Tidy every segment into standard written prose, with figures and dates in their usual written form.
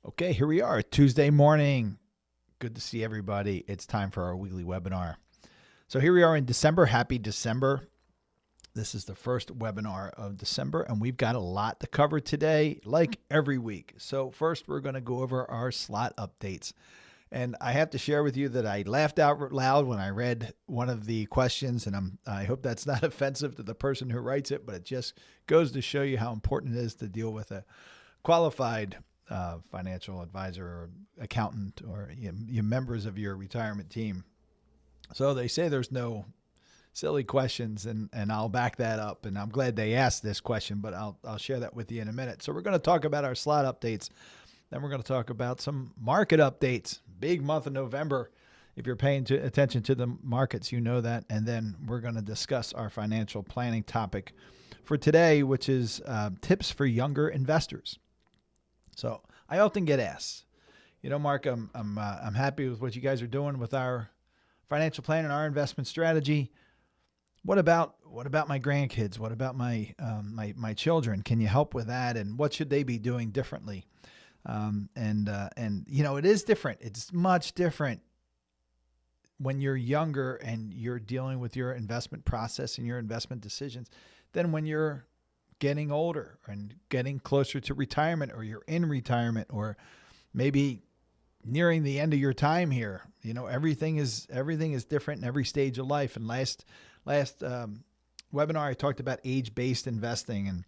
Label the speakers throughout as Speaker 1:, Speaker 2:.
Speaker 1: Okay, here we are, Tuesday morning. Good to see everybody. It's time for our weekly webinar. So here we are in December. Happy December. This is the first webinar of December, and we've got a lot to cover today, like every week. So first, we're going to go over our slot updates. And I have to share with you that I laughed out loud when I read one of the questions, and I hope that's not offensive to the person who writes it, but it just goes to show you how important it is to deal with a qualified financial advisor or accountant or you members of your retirement team. So they say there's no silly questions, and I'll back that up. And I'm glad they asked this question, but I'll share that with you in a minute. So we're going to talk about our slot updates. Then we're going to talk about some market updates. Big month of November. If you're paying attention to the markets, you know that. And then we're going to discuss our financial planning topic for today, which is tips for younger investors. So I often get asked, Mark, I'm happy with what you guys are doing with our financial plan and our investment strategy. What about my grandkids? What about my children? Can you help with that? And what should they be doing differently? It is different. It's much different when you're younger and you're dealing with your investment process and your investment decisions than when you're getting older and getting closer to retirement, or you're in retirement, or maybe nearing the end of your time here. Everything is different in every stage of life. And last webinar, I talked about age-based investing, and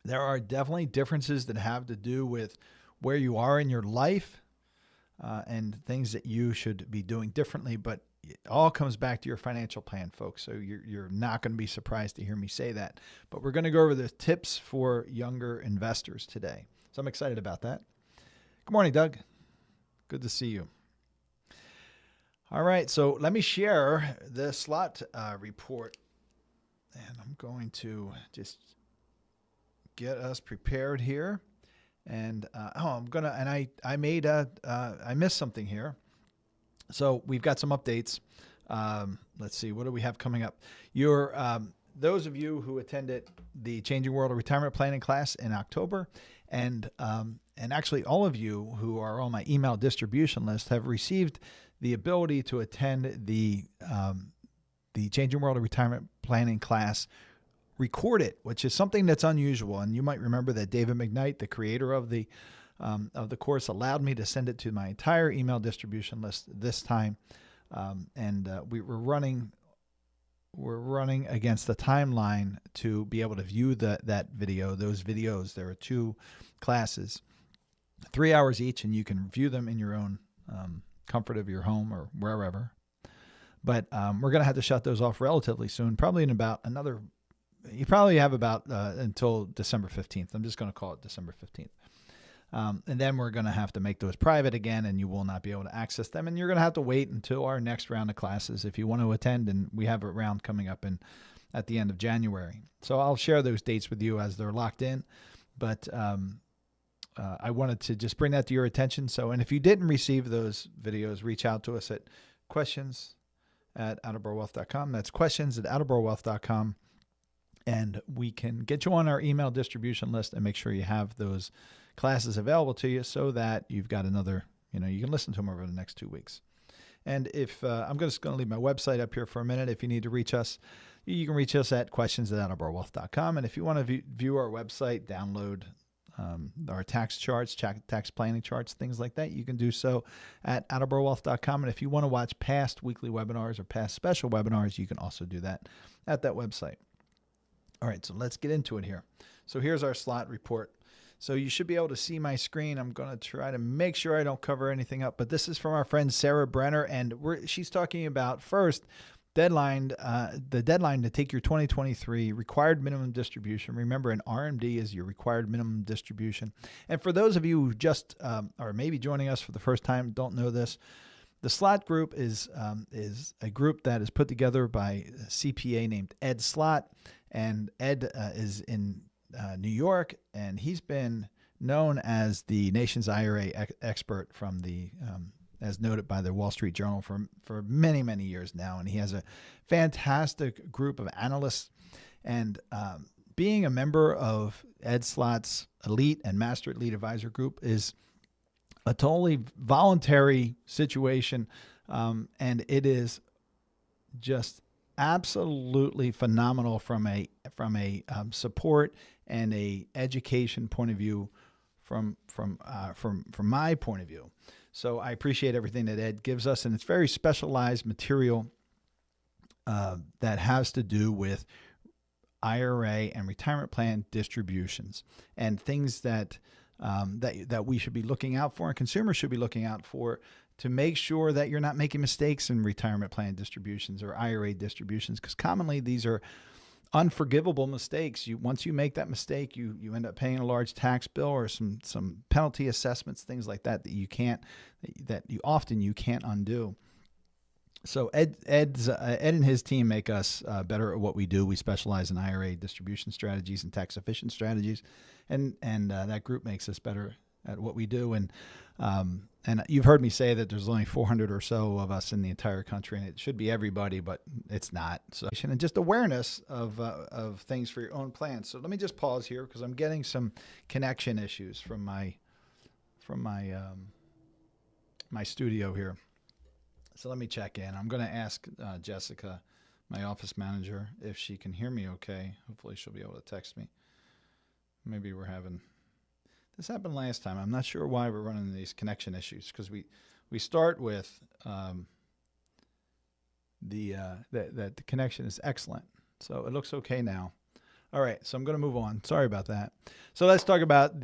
Speaker 1: there are definitely differences that have to do with where you are in your life and things that you should be doing differently. But it all comes back to your financial plan, folks. So you're not going to be surprised to hear me say that. But we're going to go over the tips for younger investors today. So I'm excited about that. Good morning, Doug. Good to see you. All right, so let me share the slot report. And I'm going to just get us prepared here. And I missed something here. So we've got some updates. Let's see, what do we have coming up? Those of you who attended the Changing World of Retirement Planning class in October, and actually all of you who are on my email distribution list have received the ability to attend the Changing World of Retirement Planning class recorded, which is something that's unusual. And you might remember that David McKnight, the creator of the course, allowed me to send it to my entire email distribution list this time. We're running against the timeline to be able to view those videos. There are two classes, 3 hours each, and you can view them in your own comfort of your home or wherever. But we're going to have to shut those off relatively soon, probably in about you probably have about until December 15th. I'm just going to call it December 15th. And then we're going to have to make those private again, and you will not be able to access them. And you're going to have to wait until our next round of classes if you want to attend. And we have a round coming up at the end of January. So I'll share those dates with you as they're locked in. But I wanted to just bring that to your attention. And if you didn't receive those videos, reach out to us at questions@attleborowealth.com. That's questions@attleborowealth.com. And we can get you on our email distribution list and make sure you have those classes available to you so that you've got another, you can listen to them over the next 2 weeks. And if I'm just going to leave my website up here for a minute. If you need to reach us, you can reach us at questions@attleborowealth.com. And if you want to view our website, download our tax charts, tax planning charts, things like that, you can do so at attleborowealth.com. And if you want to watch past weekly webinars or past special webinars, you can also do that at that website. All right, so let's get into it here. So here's our slot report. So you should be able to see my screen. I'm going to try to make sure I don't cover anything up, but this is from our friend Sarah Brenner, and she's talking about first the deadline to take your 2023 required minimum distribution. Remember, an RMD is your required minimum distribution. And for those of you who just are maybe joining us for the first time, don't know this, the Slott group is a group that is put together by a CPA named Ed Slott. And Ed is in New York, and he's been known as the nation's IRA expert from as noted by the Wall Street Journal for many, many years now. And he has a fantastic group of analysts. And being a member of Ed Slott's elite and master elite advisor group is a totally voluntary situation, and it is just absolutely phenomenal from a support and a education point of view from my point of view. So I appreciate everything that Ed gives us, and it's very specialized material that has to do with IRA and retirement plan distributions and things that we should be looking out for and consumers should be looking out for to make sure that you're not making mistakes in retirement plan distributions or IRA distributions, because commonly these are unforgivable mistakes. Once you make that mistake, you end up paying a large tax bill or some penalty assessments, things like that that you often can't undo. So Ed and his team make us better at what we do. We specialize in IRA distribution strategies and tax efficient strategies, and that group makes us better at what we do. And you've heard me say that there's only 400 or so of us in the entire country, and it should be everybody, but it's not. So, and just awareness of things for your own plans. So let me just pause here because I'm getting some connection issues from my studio here. So let me check in. I'm going to ask Jessica, my office manager, if she can hear me okay. Hopefully she'll be able to text me. Maybe we're having... This happened last time. I'm not sure why we're running these connection issues, because we start with that the connection is excellent. So it looks okay now. All right, so I'm going to move on. Sorry about that. So let's talk about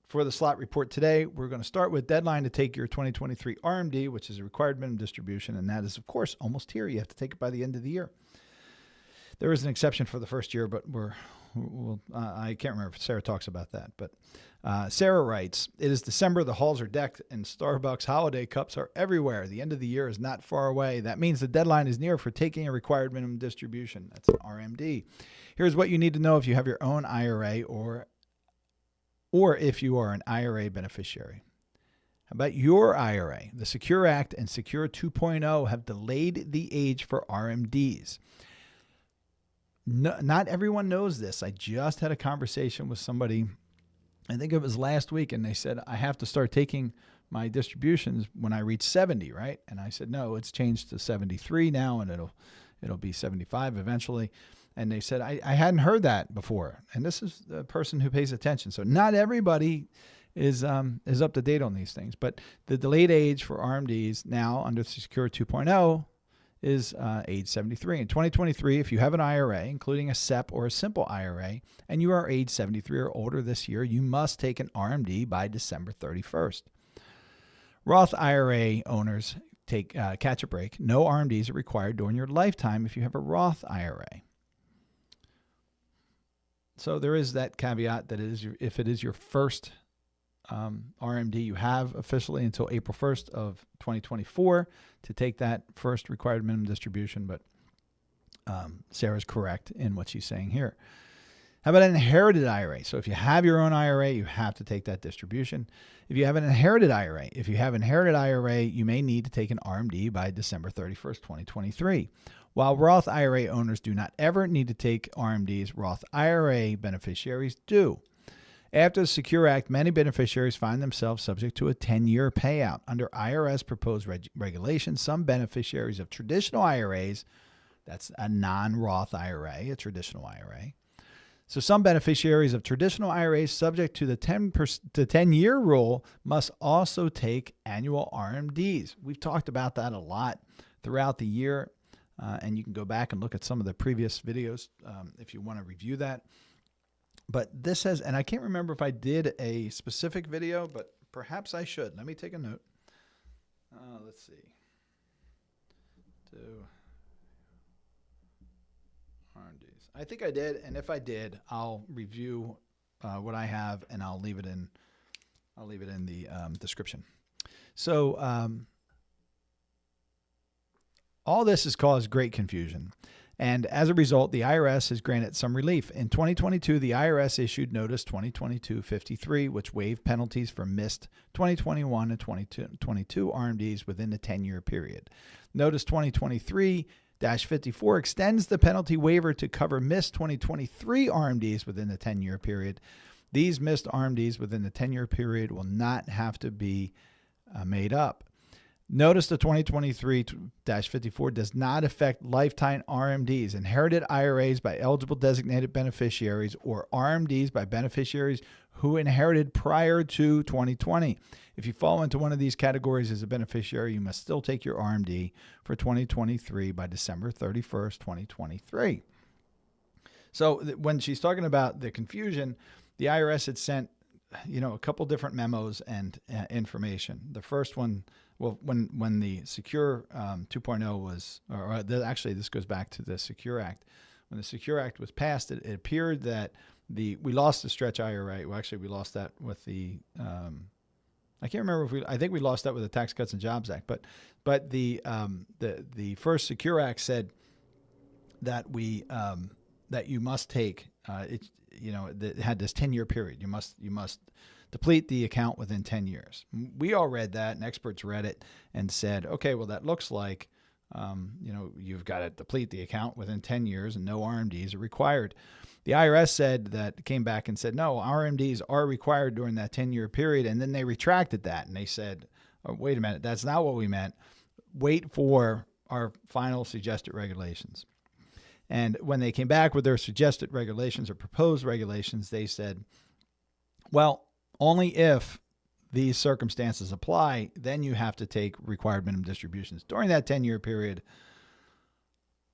Speaker 1: for the Slott report today. We're going to start with deadline to take your 2023 RMD, which is a required minimum distribution, and that is, of course, almost here. You have to take it by the end of the year. There is an exception for the first year, but I can't remember if Sarah talks about that. But Sarah writes, it is December, the halls are decked, and Starbucks holiday cups are everywhere. The end of the year is not far away. That means the deadline is near for taking a required minimum distribution. That's an RMD. Here's what you need to know if you have your own IRA or if you are an IRA beneficiary. How about your IRA? The Secure Act and Secure 2.0 have delayed the age for RMDs. No, not everyone knows this. I just had a conversation with somebody, I think it was last week, and they said, I have to start taking my distributions when I reach 70, right? And I said, no, it's changed to 73 now, and it'll be 75 eventually. And they said, I hadn't heard that before. And this is the person who pays attention. So not everybody is up to date on these things. But the delayed age for RMDs now under Secure 2.0 is age 73. In 2023, if you have an IRA, including a SEP or a simple IRA, and you are age 73 or older this year, you must take an RMD by December 31st. Roth IRA owners catch a break. No RMDs are required during your lifetime if you have a Roth IRA. So there is that caveat that if it is your first RMD, you have officially until April 1st of 2024 to take that first required minimum distribution. But Sarah's correct in what she's saying here. How about an inherited IRA? So if you have your own IRA, you have to take that distribution. If you have an inherited IRA, you may need to take an RMD by December 31st, 2023. While Roth IRA owners do not ever need to take RMDs, Roth IRA beneficiaries do. After the Secure Act, many beneficiaries find themselves subject to a 10-year payout. Under IRS proposed regulations, some beneficiaries of traditional IRAs, that's a non-Roth IRA, a traditional IRA. So some beneficiaries of traditional IRAs subject to the 10-year rule must also take annual RMDs. We've talked about that a lot throughout the year. And you can go back and look at some of the previous videos if you want to review that. But this says, and I can't remember if I did a specific video, but perhaps I should. Let me take a note. Let's see. RMDs. I think I did, and if I did, I'll review what I have, and I'll leave it in the description. So. All this has caused great confusion, and as a result, the IRS has granted some relief. In 2022, the IRS issued Notice 2022-53, which waived penalties for missed 2021 and 2022 RMDs within the 10-year period. Notice 2023-54 extends the penalty waiver to cover missed 2023 RMDs within the 10-year period. These missed RMDs within the 10-year period will not have to be made up. Notice the 2023-54 does not affect lifetime RMDs, inherited IRAs by eligible designated beneficiaries, or RMDs by beneficiaries who inherited prior to 2020. If you fall into one of these categories as a beneficiary, you must still take your RMD for 2023 by December 31st, 2023. So when she's talking about the confusion, the IRS had sent, a couple different memos and information. The first one, well, when the Secure 2.0 was, actually this goes back to the Secure Act. When the Secure Act was passed, it appeared that we lost the stretch IRA. Well, actually, we lost that with the, I can't remember I think we lost that with the Tax Cuts and Jobs Act. But the first Secure Act said that that you must take it had this 10-year period. You must deplete the account within 10 years. We all read that, and experts read it and said, okay, well, that looks like, you've got to deplete the account within 10 years and no RMDs are required. The IRS came back and said, no, RMDs are required during that 10-year period. And then they retracted that and they said, oh, wait a minute, that's not what we meant. Wait for our final suggested regulations. And when they came back with their suggested regulations or proposed regulations, they said, well, only if these circumstances apply, then you have to take required minimum distributions during that 10-year period.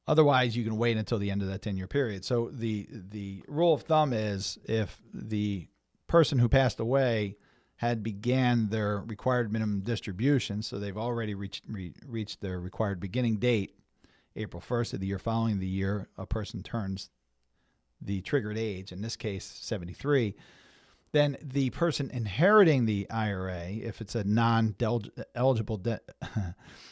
Speaker 1: Otherwise, you can wait until the end of that 10-year period. So the rule of thumb is if the person who passed away had began their required minimum distribution, so they've already reached their required beginning date, April 1st of the year following the year a person turns the triggered age, in this case 73, then the person inheriting the IRA, if it's a non-eligible,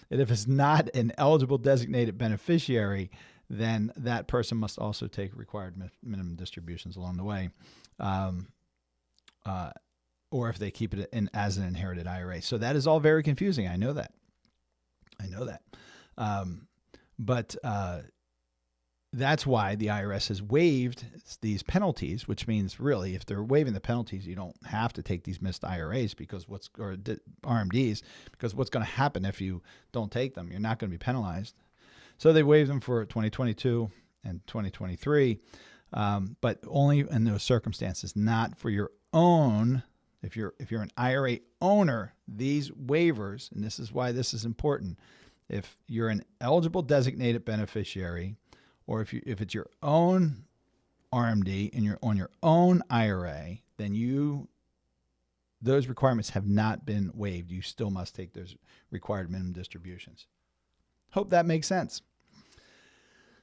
Speaker 1: if it's not an eligible designated beneficiary, then that person must also take required minimum distributions along the way, or if they keep it in as an inherited IRA. So that is all very confusing. I know that. But that's why the IRS has waived these penalties, which means really if they're waiving the penalties, you don't have to take these missed IRAs or RMDs, because what's going to happen if you don't take them? You're not going to be penalized. So they waived them for 2022 and 2023, but only in those circumstances, not for your own. If you're an IRA owner, these waivers, and this is why this is important. If you're an eligible designated beneficiary, or if it's your own RMD and you're on your own IRA, then those requirements have not been waived. You still must take those required minimum distributions. Hope that makes sense.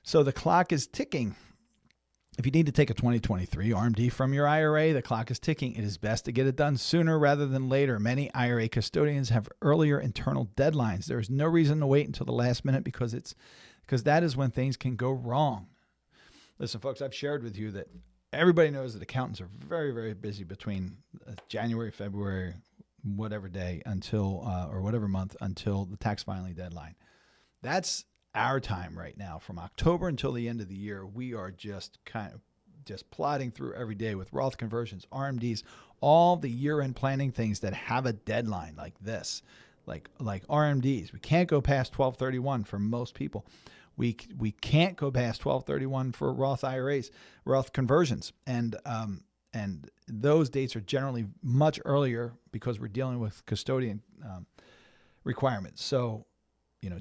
Speaker 1: So the clock is ticking. If you need to take a 2023 RMD from your IRA, the clock is ticking. It is best to get it done sooner rather than later. Many IRA custodians have earlier internal deadlines. There is no reason to wait until the last minute because that is when things can go wrong. Listen, folks, I've shared with you that everybody knows that accountants are very, very busy between January, February, whatever day or whatever month until the tax filing deadline. That's our time right now. From October until the end of the year, we are just plodding through every day with Roth conversions, RMDs, all the year-end planning things that have a deadline like this, like RMDs. We can't go past 12/31 for most people. We can't go past 12/31 for Roth IRAs, Roth conversions, and those dates are generally much earlier because we're dealing with custodian requirements. So,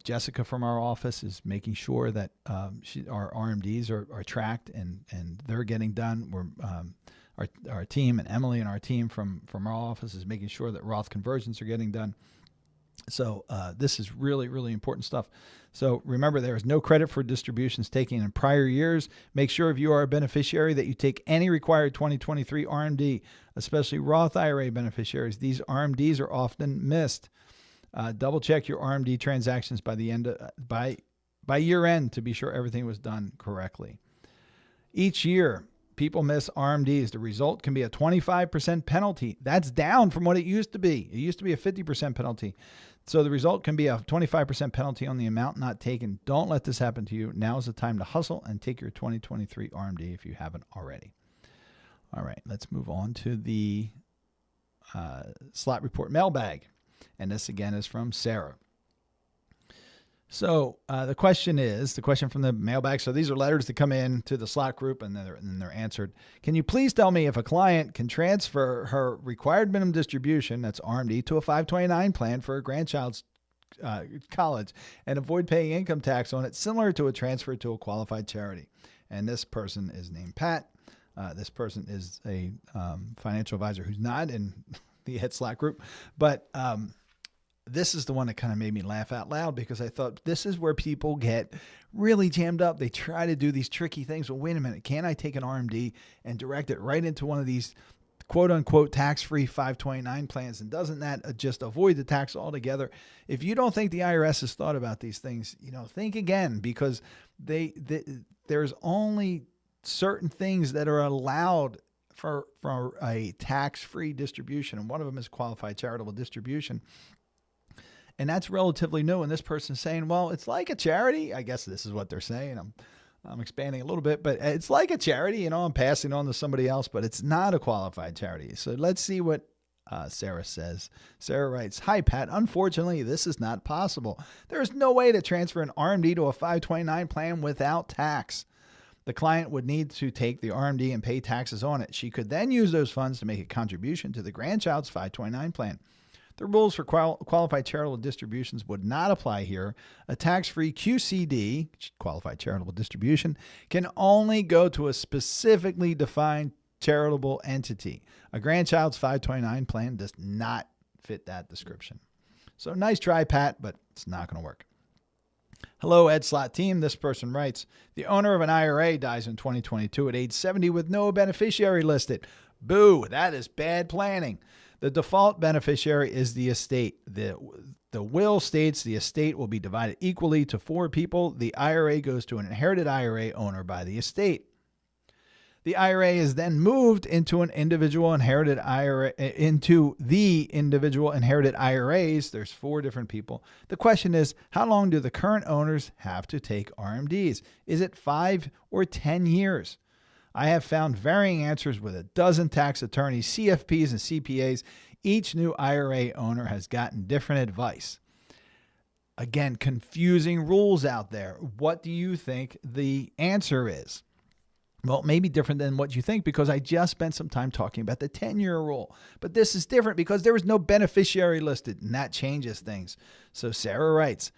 Speaker 1: Jessica from our office is making sure that our RMDs are tracked and they're getting done. Our team and Emily and our team from our office is making sure that Roth conversions are getting done. So this is really, really important stuff. So remember, there is no credit for distributions taken in prior years. Make sure if you are a beneficiary that you take any required 2023 RMD, especially Roth IRA beneficiaries. These RMDs are often missed. Double check your RMD transactions by year end to be sure everything was done correctly. Each year, people miss RMDs. The result can be a 25% penalty. That's down from what it used to be. It used to be a 50% penalty. So the result can be a 25% penalty on the amount not taken. Don't let this happen to you. Now is the time to hustle and take your 2023 RMD if you haven't already. All right, let's move on to the Slott Report mailbag. And this again is from Sarah. So the question from the mailbag. So these are letters that come in to the Slott group and they're answered. Can you please tell me if a client can transfer her required minimum distribution, that's RMD, to a 529 plan for a grandchild's college and avoid paying income tax on it, similar to a transfer to a qualified charity? And this person is named Pat. This person is a financial advisor who's not in the Head Slott group, but this is the one that kind of made me laugh out loud, because I thought this is where people get really jammed up. They try to do these tricky things. Well, wait a minute. Can I take an RMD and direct it right into one of these quote unquote tax-free 529 plans? And doesn't that just avoid the tax altogether? If you don't think the IRS has thought about these things, think again, because there's only certain things that are allowed for a tax-free distribution. And one of them is qualified charitable distribution. And that's relatively new. And this person's saying, well, it's like a charity. I guess this is what they're saying. I'm expanding a little bit, but it's like a charity. I'm passing on to somebody else, but it's not a qualified charity. So let's see what Sarah says. Sarah writes, "Hi, Pat. Unfortunately, this is not possible. There is no way to transfer an RMD to a 529 plan without tax. The client would need to take the RMD and pay taxes on it. She could then use those funds to make a contribution to the grandchild's 529 plan. The rules for qualified charitable distributions would not apply here. A tax-free QCD, qualified charitable distribution, can only go to a specifically defined charitable entity. A grandchild's 529 plan does not fit that description." So nice try, Pat, but it's not going to work. Hello, Ed Slott team. This person writes, "The owner of an IRA dies in 2022 at age 70 with no beneficiary listed. Boo, that is bad planning. The default beneficiary is the estate. The will states the estate will be divided equally to 4 people. The IRA goes to an inherited IRA owner by the estate. The IRA is then moved into the individual inherited IRAs. There's 4 different people. The question is, how long do the current owners have to take RMDs? Is it 5 or 10 years? I have found varying answers with a dozen tax attorneys, CFPs, and CPAs. Each new IRA owner has gotten different advice." Again, confusing rules out there. What do you think the answer is? Well, maybe different than what you think, because I just spent some time talking about the 10-year rule. But this is different because there was no beneficiary listed, and that changes things. So Sarah writes,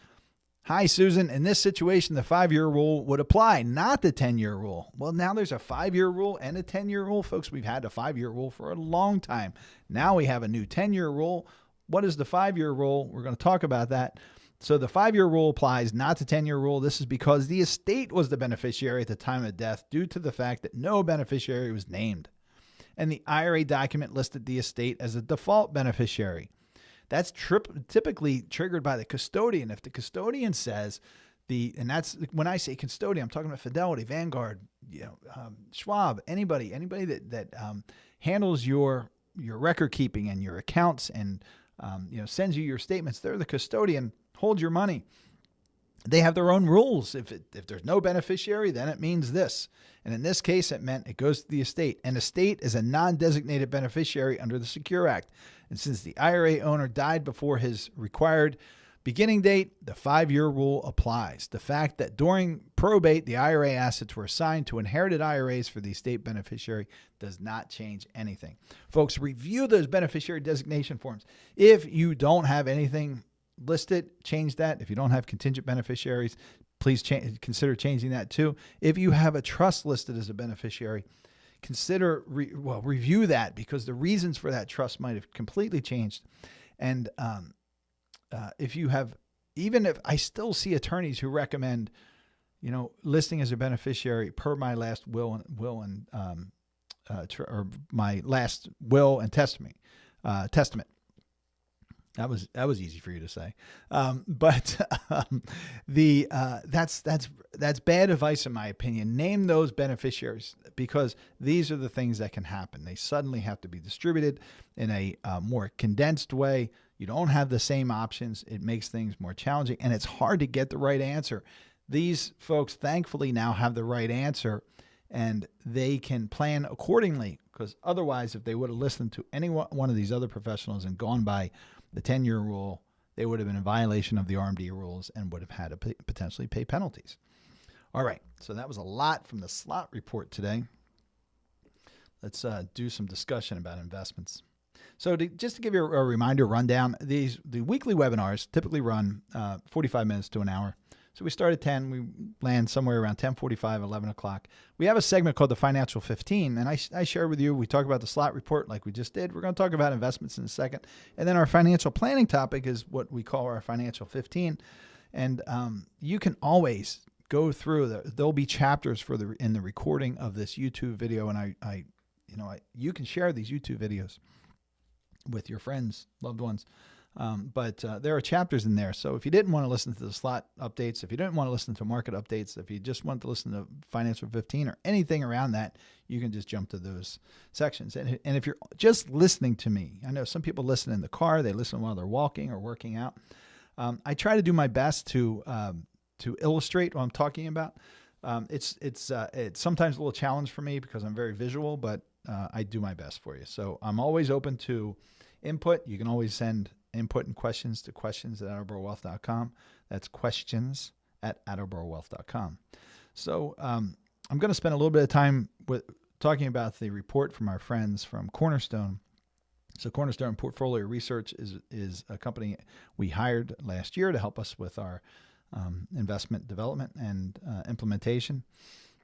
Speaker 1: "Hi, Susan. In this situation, the 5-year rule would apply, not the 10-year rule." Well, now there's a 5-year rule and a 10-year rule. Folks, we've had a 5-year rule for a long time. Now we have a new 10-year rule. What is the 5-year rule? We're going to talk about that. So the 5-year rule applies, not the 10-year rule. This is because the estate was the beneficiary at the time of death due to the fact that no beneficiary was named. And the IRA document listed the estate as a default beneficiary. That's typically triggered by the custodian. If the custodian says and that's when I say custodian, I'm talking about Fidelity, Vanguard, Schwab, anybody that handles your record keeping and your accounts and sends you your statements. They're the custodian. Hold your money. They have their own rules. If there's no beneficiary, then it means this. And in this case, it meant it goes to the estate. An estate is a non-designated beneficiary under the Secure Act. And since the IRA owner died before his required beginning date, the 5-year rule applies. The fact that during probate, the IRA assets were assigned to inherited IRAs for the estate beneficiary does not change anything. Folks, review those beneficiary designation forms. If you don't have anything listed, change that. If you don't have contingent beneficiaries, please consider changing that too. If you have a trust listed as a beneficiary, consider review that, because the reasons for that trust might have completely changed. And if you have, even if I still see attorneys who recommend, listing as a beneficiary per my last will and or my last will and testament. That was easy for you to say, but that's bad advice in my opinion. Name those beneficiaries, because these are the things that can happen. They suddenly have to be distributed in a more condensed way. You don't have the same options. It makes things more challenging, and it's hard to get the right answer. These folks, thankfully, now have the right answer, and they can plan accordingly because otherwise, if they would have listened to any one of these other professionals and gone by the 10-year rule, they would have been in violation of the RMD rules and would have had to potentially pay penalties. All right, so that was a lot from the Slott report today. Let's do some discussion about investments. So just to give you a reminder, rundown, the weekly webinars typically run 45 minutes to an hour. So we start at 10, we land somewhere around 10:45, 11 o'clock. We have a segment called the Financial 15, and I share with you, we talk about the Slott report like we just did. We're going to talk about investments in a second. And then our financial planning topic is what we call our Financial 15. And you can always go through, there'll be chapters in the recording of this YouTube video, and you can share these YouTube videos with your friends, loved ones. But there are chapters in there. So if you didn't want to listen to the Slott updates, if you didn't want to listen to market updates, if you just want to listen to Financial 15 or anything around that, you can just jump to those sections. And if you're just listening to me, I know some people listen in the car, they listen while they're walking or working out. I try to do my best to illustrate what I'm talking about. It's sometimes a little challenge for me because I'm very visual, but I do my best for you. So I'm always open to input. You can always send input and questions to questions@attleborowealth.com. That's questions@attleborowealth.com. So I'm going to spend a little bit of time talking about the report from our friends from Cornerstone. So Cornerstone Portfolio Research is a company we hired last year to help us with our investment development and implementation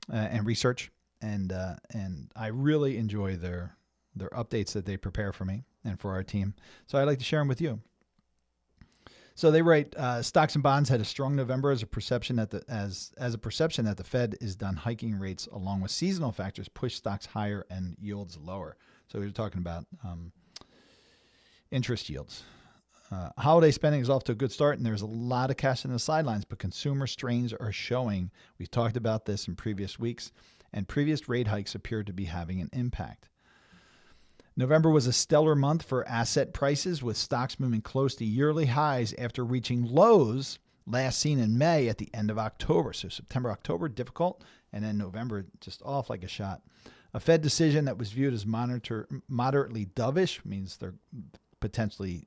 Speaker 1: and research. And I really enjoy their updates that they prepare for me and for our team. So I'd like to share them with you. So they write, stocks and bonds had a strong November as a perception that the Fed is done hiking rates, along with seasonal factors push stocks higher and yields lower. So we're talking about interest yields. Holiday spending is off to a good start, and there's a lot of cash in the sidelines, but consumer strains are showing. We've talked about this in previous weeks, and previous rate hikes appear to be having an impact. November was a stellar month for asset prices, with stocks moving close to yearly highs after reaching lows last seen in May at the end of October. So September, October, difficult, and then November just off like a shot. A Fed decision that was viewed as moderately dovish, means they're potentially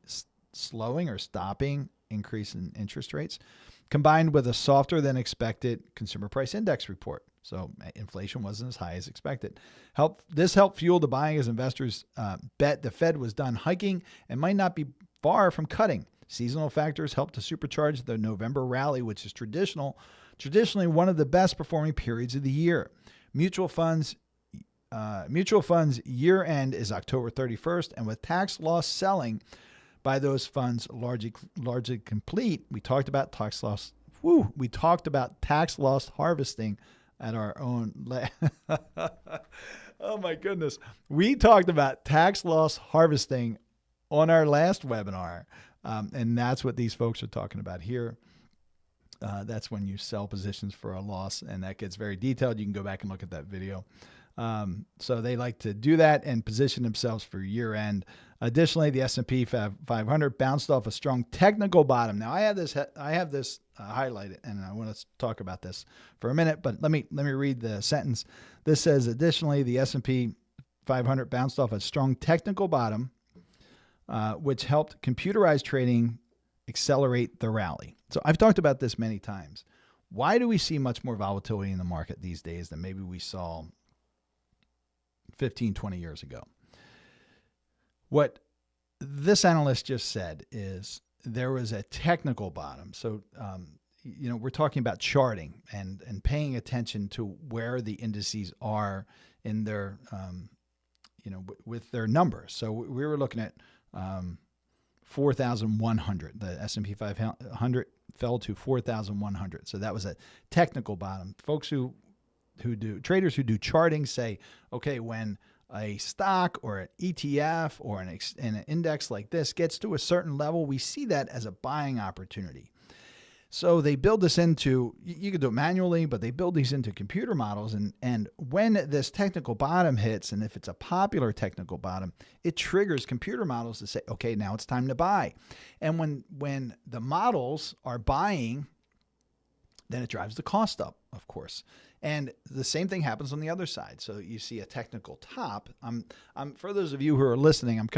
Speaker 1: slowing or stopping increase in interest rates, combined with a softer than expected consumer price index report. So inflation wasn't as high as expected. This helped fuel the buying as investors bet the Fed was done hiking and might not be far from cutting. Seasonal factors helped to supercharge the November rally, which is traditionally one of the best performing periods of the year. Mutual funds year end is October 31st, and with tax loss selling by those funds largely complete, we talked about tax loss. We talked about tax loss harvesting at our own. Oh my goodness. We talked about tax loss harvesting on our last webinar. And that's what these folks are talking about here. That's when you sell positions for a loss, and that gets very detailed. You can go back and look at that video. So they like to do that and position themselves for year end. Additionally, the S&P 500 bounced off a strong technical bottom. Now I have this highlighted, and I want to talk about this for a minute, but let me read the sentence. This says, additionally, the S&P 500 bounced off a strong technical bottom, which helped computerized trading accelerate the rally. So I've talked about this many times. Why do we see much more volatility in the market these days than maybe we saw 15, 20 years ago? What this analyst just said is there was a technical bottom. So, we're talking about charting and paying attention to where the indices are in their, with their numbers. So we were looking at 4,100. The S&P 500 fell to 4,100. So that was a technical bottom. Folks traders who do charting say, okay, when a stock or an ETF or an index like this gets to a certain level, we see that as a buying opportunity. So they build this into, you can do it manually, but they build these into computer models. And when this technical bottom hits, and if it's a popular technical bottom, it triggers computer models to say, okay, now it's time to buy. And when the models are buying then it drives the cost up, of course. And the same thing happens on the other side. So you see a technical top. I'm for those of you who are listening, I'm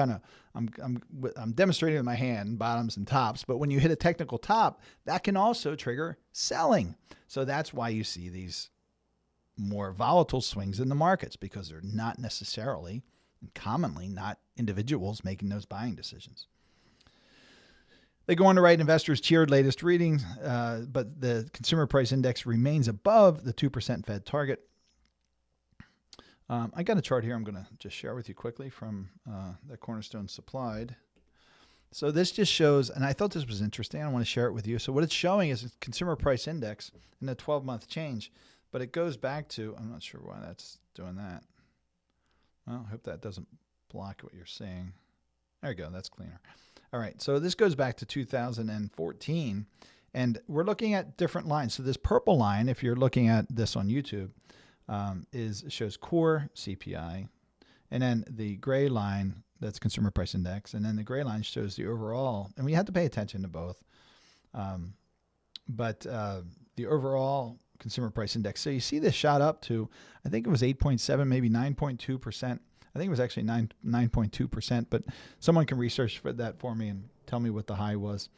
Speaker 1: demonstrating with my hand bottoms and tops. But when you hit a technical top, that can also trigger selling. So that's why you see these more volatile swings in the markets, because they're not necessarily, and commonly not, individuals making those buying decisions. They go on to write, investors cheered latest readings, but the consumer price index remains above the 2% Fed target. I got a chart here I'm going to just share with you quickly from that Cornerstone supplied. So this just shows, and I thought this was interesting. I want to share it with you. So what it's showing is a consumer price index in the 12-month change, but it goes back to, I'm not sure why that's doing that. Well, I hope that doesn't block what you're seeing. There you go. That's cleaner. All right, so this goes back to 2014, and we're looking at different lines. So this purple line, if you're looking at this on YouTube, shows core CPI, and then the gray line, that's consumer price index, and then the gray line shows the overall, and we have to pay attention to both, but the overall consumer price index. So you see this shot up to, I think it was 8.7, maybe 9.2%. I think it was actually 9.2%, but someone can research that for me and tell me what the high was.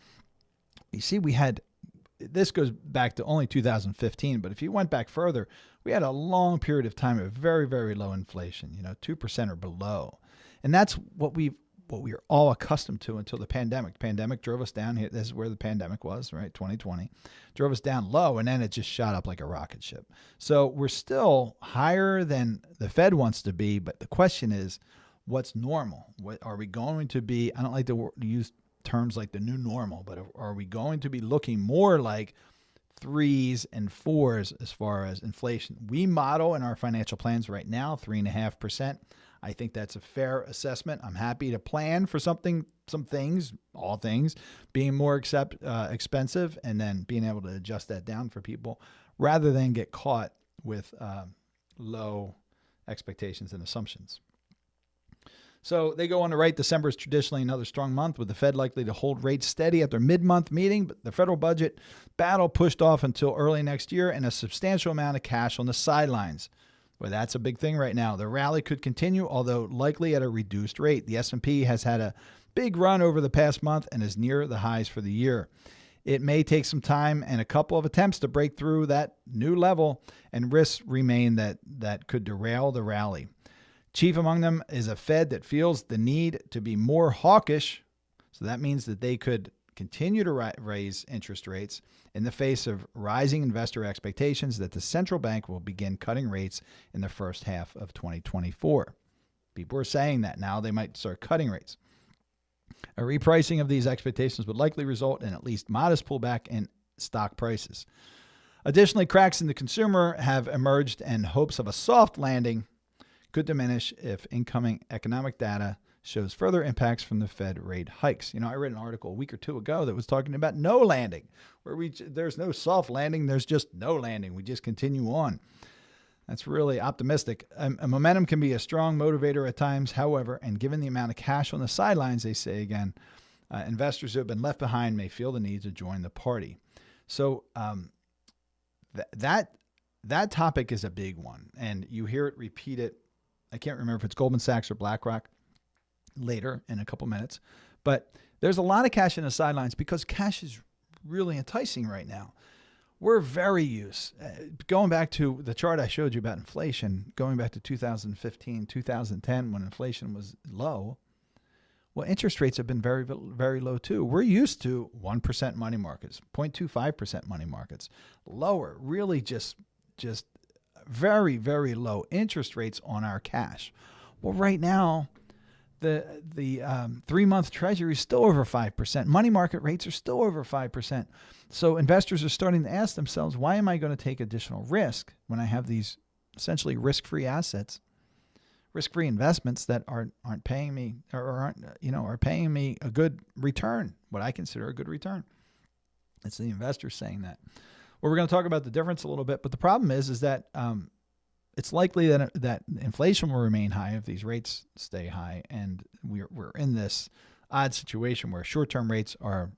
Speaker 1: You see, this goes back to only 2015, but if you went back further, we had a long period of time of very, very low inflation, 2% or below. And that's what we were all accustomed to until the pandemic. The pandemic drove us down here. This is where the pandemic was, right? 2020 drove us down low, and then it just shot up like a rocket ship. So we're still higher than the Fed wants to be, but the question is, what's normal? What are we going to be? I don't like to use terms like the new normal, but are we going to be looking more like 3s and 4s as far as inflation? We model in our financial plans right now 3.5%. I think that's a fair assessment. I'm happy to plan for some things, all things, being more expensive, and then being able to adjust that down for people rather than get caught with low expectations and assumptions. So they go on to write, December is traditionally another strong month, with the Fed likely to hold rates steady at their mid-month meeting, but the federal budget battle pushed off until early next year, and a substantial amount of cash on the sidelines. Well, that's a big thing right now. The rally could continue, although likely at a reduced rate. The S&P has had a big run over the past month and is near the highs for the year. It may take some time and a couple of attempts to break through that new level, and risks remain that could derail the rally. Chief among them is a Fed that feels the need to be more hawkish. So that means that they could continue to raise interest rates in the face of rising investor expectations that the central bank will begin cutting rates in the first half of 2024. People are saying that now they might start cutting rates. A repricing of these expectations would likely result in at least modest pullback in stock prices. Additionally, cracks in the consumer have emerged, and hopes of a soft landing could diminish if incoming economic data shows further impacts from the Fed rate hikes. I read an article a week or two ago that was talking about no landing, where there's no soft landing, there's just no landing. We just continue on. That's really optimistic. A momentum can be a strong motivator at times, however, and given the amount of cash on the sidelines, they say again, investors who have been left behind may feel the need to join the party. So that topic is a big one, and you hear it repeated. I can't remember if it's Goldman Sachs or BlackRock later in a couple minutes, but there's a lot of cash in the sidelines because cash is really enticing right now. We're very used, going back to the chart I showed you about inflation, going back to 2015, 2010, when inflation was low. Well, interest rates have been very, very low too. We're used to 1% money markets, 0.25% money markets, lower, really just very, very low interest rates on our cash. Well, right now, the 3-month Treasury is still over 5%. Money market rates are still over 5%. So investors are starting to ask themselves, why am I going to take additional risk when I have these essentially risk-free assets, risk-free investments that aren't paying me or are paying me a good return, what I consider a good return? It's the investors saying that. Well, we're going to talk about the difference a little bit, but the problem is that it's likely that inflation will remain high if these rates stay high, and we're in this odd situation where short-term rates are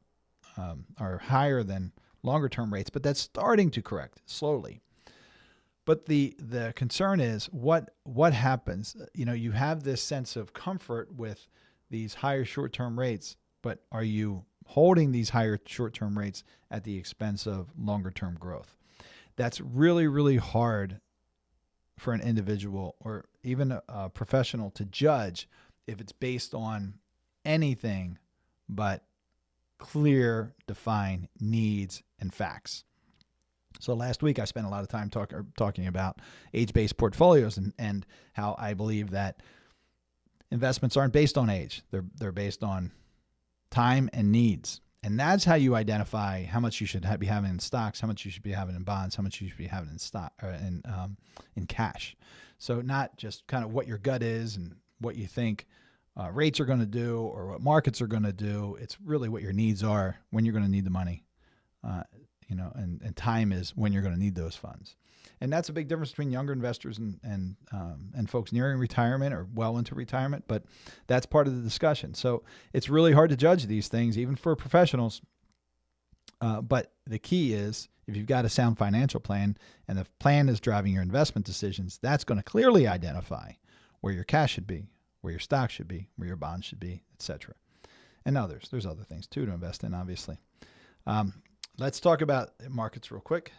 Speaker 1: higher than longer term rates, but that's starting to correct slowly. But the concern is what happens. You have this sense of comfort with these higher short-term rates, but are you holding these higher short-term rates at the expense of longer-term growth? That's really, really hard for an individual or even a professional to judge if it's based on anything but clear, defined needs and facts. So last week I spent a lot of time talking about age-based portfolios and how I believe that investments aren't based on age. They're based on time and needs. And that's how you identify how much you should be having in stocks, how much you should be having in bonds, how much you should be having in stock or in cash. So not just kind of what your gut is and what you think rates are going to do or what markets are going to do. It's really what your needs are, when you're going to need the money. And time is when you're going to need those funds. And that's a big difference between younger investors and folks nearing retirement or well into retirement, but that's part of the discussion. So it's really hard to judge these things, even for professionals. But the key is, if you've got a sound financial plan and the plan is driving your investment decisions, that's going to clearly identify where your cash should be, where your stock should be, where your bonds should be, etc. And others. There's other things too to invest in, obviously. Let's talk about markets real quick.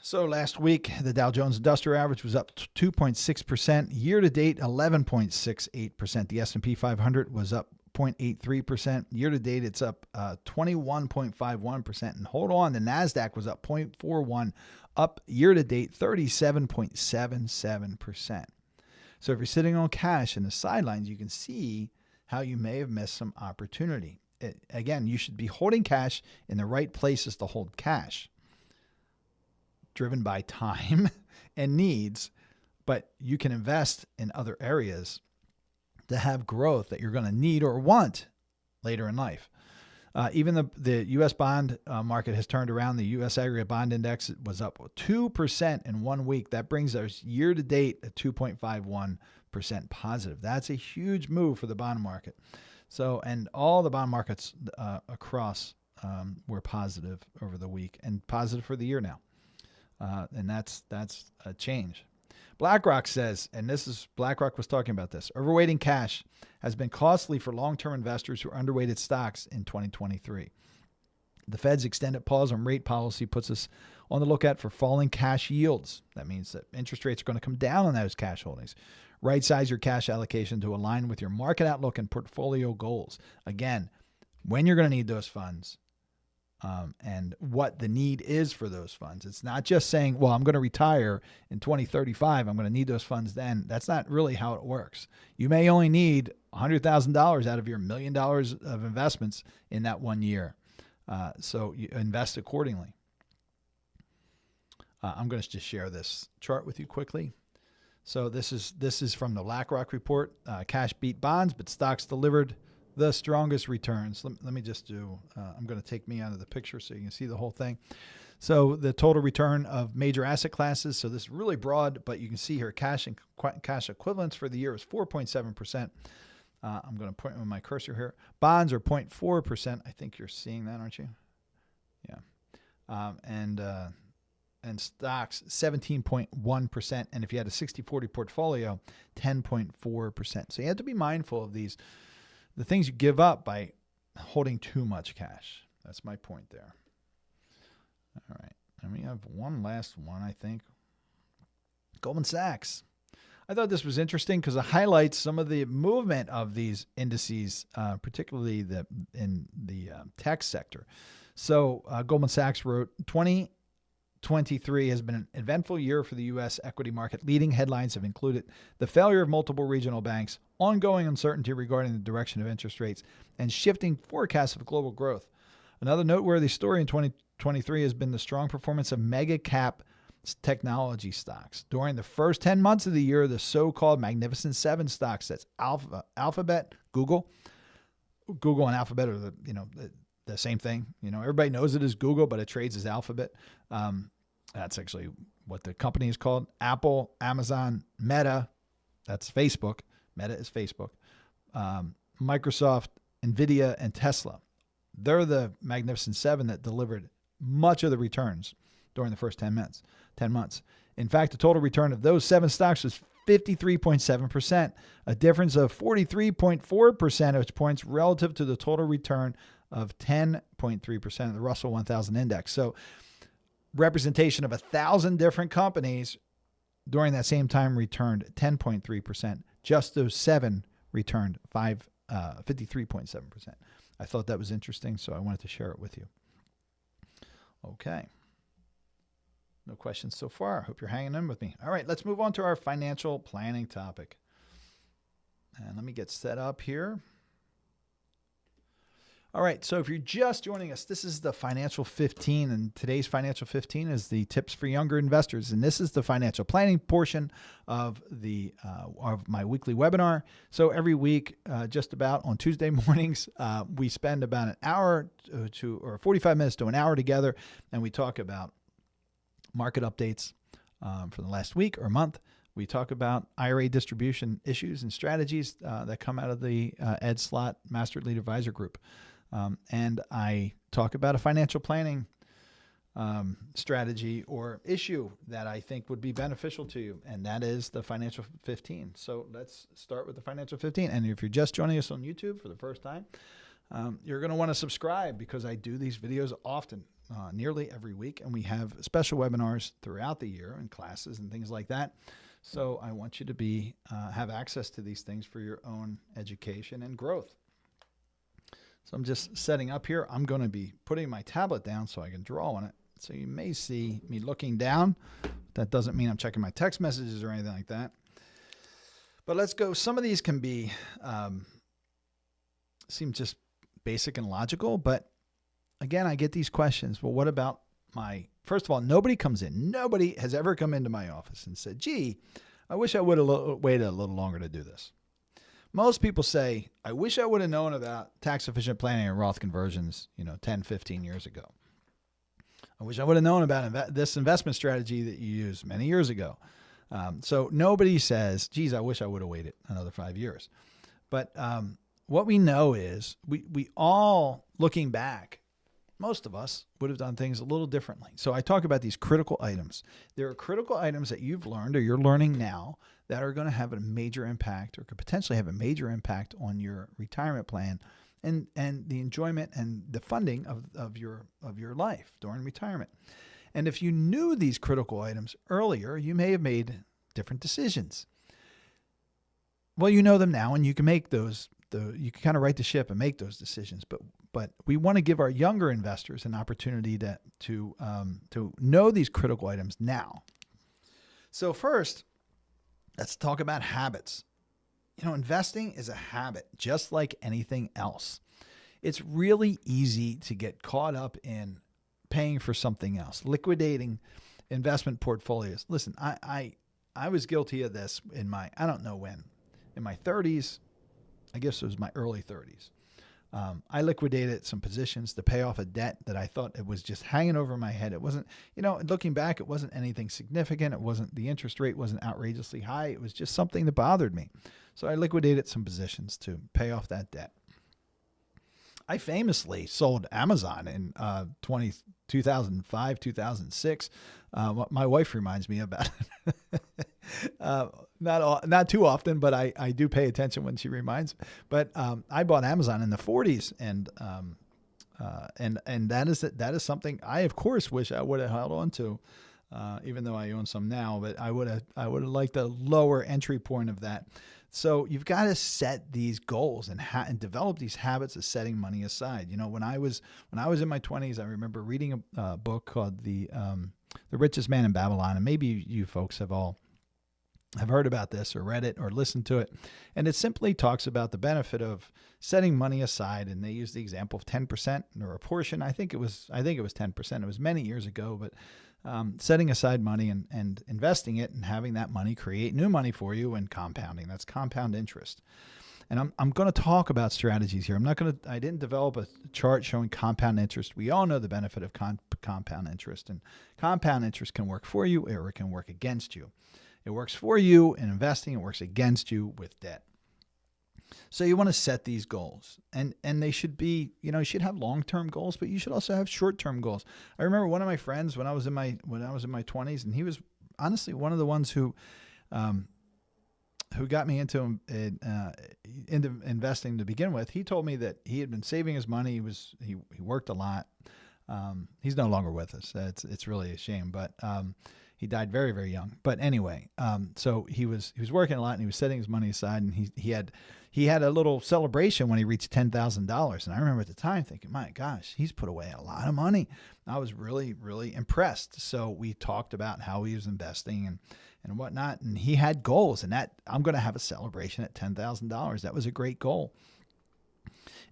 Speaker 1: So last week, the Dow Jones Industrial Average was up 2.6%. Year to date, 11.68%. The S&P 500 was up 0.83%. Year to date, it's up 21.51%. And hold on, the NASDAQ was up 0.41%, up year to date 37.77%. So if you're sitting on cash in the sidelines, you can see how you may have missed some opportunity. Again, you should be holding cash in the right places to hold cash, driven by time and needs, but you can invest in other areas to have growth that you're going to need or want later in life. Even the U.S. bond market has turned around. The U.S. aggregate bond index was up 2% in 1 week. That brings us year to date at 2.51% positive. That's a huge move for the bond market. So, and all the bond markets across were positive over the week and positive for the year now. And that's a change. BlackRock says, and BlackRock was talking about this, overweighting cash has been costly for long-term investors who are underweighted stocks in 2023. The Fed's extended pause on rate policy puts us on the lookout for falling cash yields. That means that interest rates are going to come down on those cash holdings. Right-size your cash allocation to align with your market outlook and portfolio goals. Again, when you're going to need those funds and what the need is for those funds. It's not just saying, well, I'm going to retire in 2035. I'm going to need those funds then. That's not really how it works. You may only need $100,000 out of your $1 million of investments in that 1 year. So you invest accordingly. I'm going to just share this chart with you quickly. So this is from the BlackRock report. Cash beat bonds, but stocks delivered the strongest returns. Let me just do, I'm going to take me out of the picture so you can see the whole thing. So the total return of major asset classes. So this is really broad, but you can see here cash and cash equivalents for the year is 4.7%. I'm going to point with my cursor here. Bonds are 0.4%. I think you're seeing that, aren't you? Yeah. And stocks 17.1%. And if you had a 60-40 portfolio, 10.4%. So you have to be mindful of the things you give up by holding too much cash. That's my point there. All right. And we have one last one, I think. Goldman Sachs. I thought this was interesting because it highlights some of the movement of these indices, particularly in the tech sector. So Goldman Sachs wrote, 2023 has been an eventful year for the U.S. equity market. Leading headlines have included the failure of multiple regional banks, ongoing uncertainty regarding the direction of interest rates, and shifting forecasts of global growth. Another noteworthy story in 2023 has been the strong performance of mega cap technology stocks. During the first 10 months of the year, the so-called Magnificent Seven stocks, that's Alphabet, Google and Alphabet are the same thing. Everybody knows it as Google, but it trades as Alphabet. That's actually what the company is called. Apple, Amazon, Meta, that's Facebook. Meta is Facebook. Microsoft, NVIDIA, and Tesla. They're the Magnificent Seven that delivered much of the returns during the first 10 months. In fact, the total return of those 7 stocks was 53.7%, a difference of 43.4 percentage points relative to the total return of 10.3% of the Russell 1000 index. So representation of 1,000 different companies during that same time returned 10.3%. Just those 7 returned 53.7%. I thought that was interesting, so I wanted to share it with you. Okay. No questions so far. Hope you're hanging in with me. All right, let's move on to our financial planning topic. And let me get set up here. All right, so if you're just joining us, this is the Financial 15, and today's Financial 15 is the tips for younger investors, and this is the financial planning portion of of my weekly webinar. So every week, just about on Tuesday mornings, we spend about an hour or 45 minutes to an hour together, and we talk about market updates for the last week or month. We talk about IRA distribution issues and strategies that come out of the Ed Slott Master Lead Advisor Group. And I talk about a financial planning strategy or issue that I think would be beneficial to you, and that is the Financial 15. So let's start with the Financial 15. And if you're just joining us on YouTube for the first time, you're going to want to subscribe because I do these videos often, nearly every week, and we have special webinars throughout the year and classes and things like that. So I want you to have access to these things for your own education and growth. So I'm just setting up here. I'm going to be putting my tablet down so I can draw on it. So you may see me looking down. That doesn't mean I'm checking my text messages or anything like that. But let's go. Some of these can be, seem just basic and logical. But again, I get these questions. Well, what about first of all, nobody has ever come into my office and said, gee, I wish I would have waited a little longer to do this. Most people say, I wish I would have known about tax-efficient planning and Roth conversions, 10, 15 years ago. I wish I would have known about this investment strategy that you used many years ago. So nobody says, geez, I wish I would have waited another 5 years. But what we know is we all, looking back, most of us would have done things a little differently. So I talk about these critical items. There are critical items that you've learned or you're learning now that are going to have a major impact or could potentially have a major impact on your retirement plan and the enjoyment and the funding of your life during retirement. And if you knew these critical items earlier, you may have made different decisions. Well, you know them now, and you can make those. You can kind of right the ship and make those decisions. But we want to give our younger investors an opportunity to know these critical items now. So first, let's talk about habits. Investing is a habit, just like anything else. It's really easy to get caught up in paying for something else, liquidating investment portfolios. Listen, I was guilty of this in my 30s. I guess it was my early 30s. I liquidated some positions to pay off a debt that I thought it was just hanging over my head. It wasn't, looking back, it wasn't anything significant. The interest rate wasn't outrageously high. It was just something that bothered me. So I liquidated some positions to pay off that debt. I famously sold Amazon in 2005, 2006. My wife reminds me about it. Not too often, but I do pay attention when she reminds. But I bought Amazon in the 40s, and that is something I of course wish I would have held on to, even though I own some now. But I would have liked a lower entry point of that. So you've got to set these goals and develop these habits of setting money aside. When I was in my 20s, I remember reading a book called The Richest Man in Babylon, and maybe you folks have heard about this or read it or listened to it. And it simply talks about the benefit of setting money aside. And they use the example of 10% or a portion. I think it was 10%. It was many years ago, but setting aside money and investing it and having that money create new money for you and compounding. That's compound interest. And I'm going to talk about strategies here. I didn't develop a chart showing compound interest. We all know the benefit of compound interest, and compound interest can work for you or it can work against you. It works for you in investing. It works against you with debt. So you want to set these goals, and they should be, you should have long-term goals, but you should also have short-term goals. I remember one of my friends when I was in my 20s, and he was honestly one of the ones who got me into investing to begin with. He told me that he had been saving his money. He worked a lot. He's no longer with us. It's really a shame, but he died very, very young. But anyway, so he was working a lot, and he was setting his money aside, and he had a little celebration when he reached $10,000. And I remember at the time thinking, my gosh, he's put away a lot of money. I was really, really impressed. So we talked about how he was investing and whatnot. And he had goals, and that I'm going to have a celebration at $10,000. That was a great goal.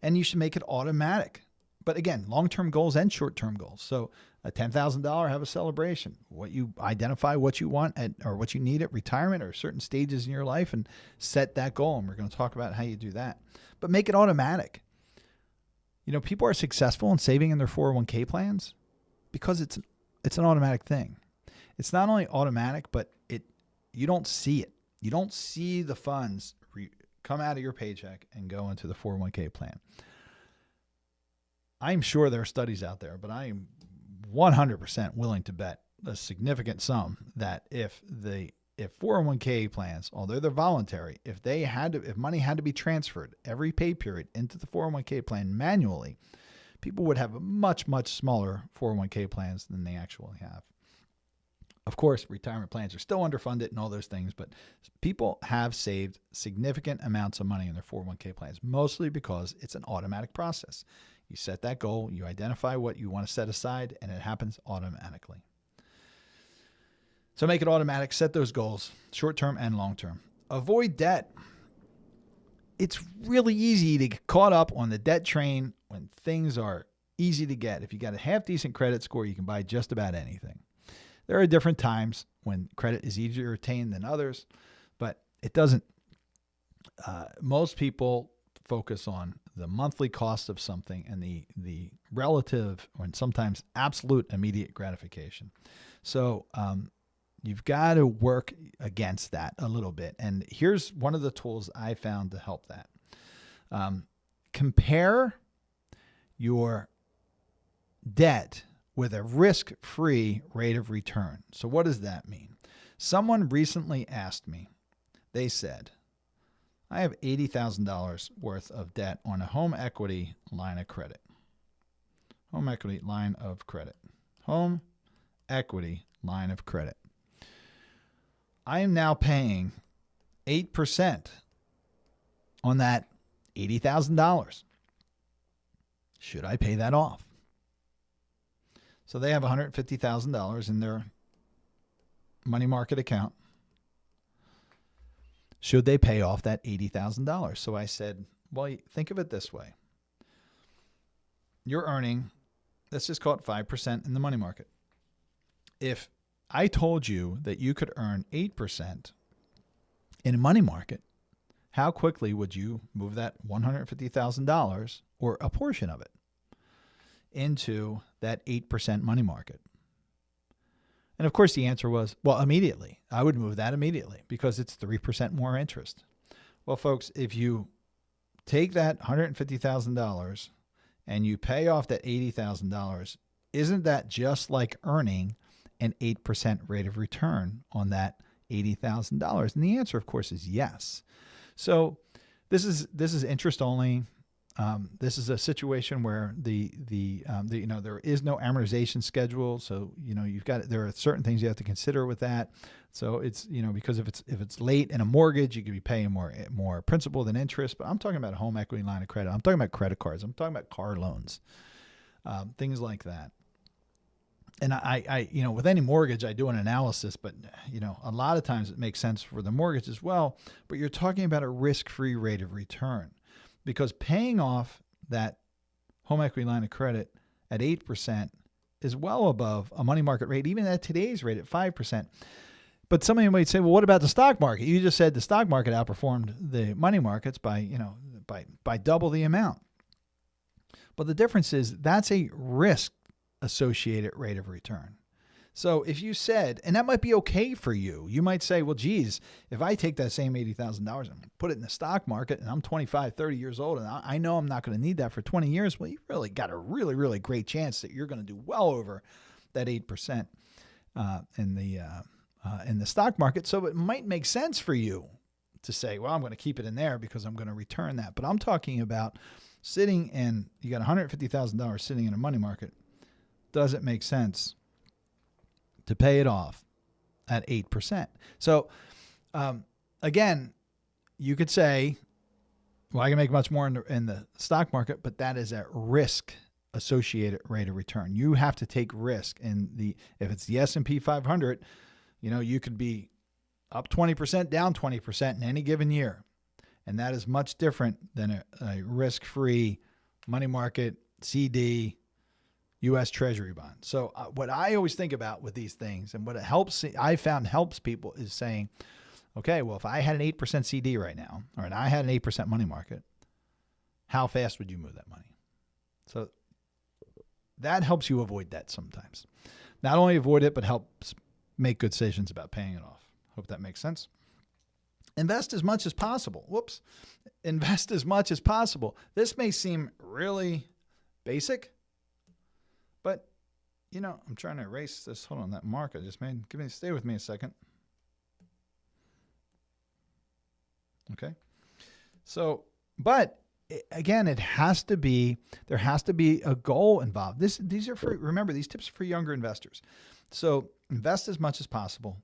Speaker 1: And you should make it automatic. But again, long-term goals and short-term goals. So a $10,000, have a celebration. Identify what you want or what you need at retirement or certain stages in your life, and set that goal. And we're going to talk about how you do that. But make it automatic. People are successful in saving in their 401k plans because it's an automatic thing. It's not only automatic, but you don't see it. You don't see the funds come out of your paycheck and go into the 401k plan. I'm sure there are studies out there, but I am 100% willing to bet a significant sum that if 401k plans, although they're voluntary, if money had to be transferred every pay period into the 401k plan manually, people would have a much, much smaller 401k plans than they actually have. Of course, retirement plans are still underfunded and all those things, but people have saved significant amounts of money in their 401k plans, mostly because it's an automatic process. You set that goal, you identify what you want to set aside, and it happens automatically. So make it automatic, set those goals, short-term and long-term. Avoid debt. It's really easy to get caught up on the debt train when things are easy to get. If you got a half-decent credit score, you can buy just about anything. There are different times when credit is easier to attain than others, but it doesn't. Most people focus on the monthly cost of something and the relative and sometimes absolute immediate gratification. So you've got to work against that a little bit. And here's one of the tools I found to help that. Compare your debt with a risk-free rate of return. So what does that mean? Someone recently asked me, they said, I have $80,000 worth of debt on a home equity line of credit. Home equity line of credit. Home equity line of credit. I am now paying 8% on that $80,000. Should I pay that off? So they have $150,000 in their money market account. Should they pay off that $80,000? So I said, well, think of it this way. You're earning, let's just call it 5% in the money market. If I told you that you could earn 8% in a money market, how quickly would you move that $150,000 or a portion of it into that 8% money market? And of course, the answer was, well, immediately. I would move that immediately because it's 3% more interest. Well, folks, if you take that $150,000 and you pay off that $80,000, isn't that just like earning an 8% rate of return on that $80,000? And the answer, of course, is yes. So this is interest only. This is a situation where there is no amortization schedule. So, there are certain things you have to consider with that. So it's, because if it's late in a mortgage, you could be paying more principal than interest. But I'm talking about a home equity line of credit. I'm talking about credit cards. I'm talking about car loans, things like that. And I with any mortgage, I do an analysis, but, a lot of times it makes sense for the mortgage as well. But you're talking about a risk-free rate of return. Because paying off that home equity line of credit at 8% is well above a money market rate, even at today's rate at 5%. But somebody might say, well, what about the stock market? You just said the stock market outperformed the money markets by double the amount. But the difference is that's a risk associated rate of return. So if you said, and that might be okay for you, you might say, well, geez, if I take that same $80,000 and put it in the stock market and I'm 25, 30 years old and I know I'm not going to need that for 20 years, well, you really got a really, really great chance that you're going to do well over that 8% in the stock market. So it might make sense for you to say, well, I'm going to keep it in there because I'm going to return that. But I'm talking about sitting and you got $150,000 sitting in a money market. Does it make sense to pay it off at 8%? So again, you could say, well, I can make much more in the stock market, but that is at risk associated rate of return. You have to take risk. And if it's the S&P 500, you could be up 20%, down 20% in any given year. And that is much different than a risk-free money market, CD, U.S. Treasury bond. So what I always think about with these things and what I found helps people is saying, okay, well, if I had an 8% CD right now, or I had an 8% money market, how fast would you move that money? So that helps you avoid that sometimes. Not only avoid it, but helps make good decisions about paying it off. Hope that makes sense. Invest as much as possible. Invest as much as possible. This may seem really basic, but, I'm trying to erase this. Hold on, that mark I just made. Stay with me a second. Okay. So, but again, there has to be a goal involved. These are remember, these tips are for younger investors. So invest as much as possible.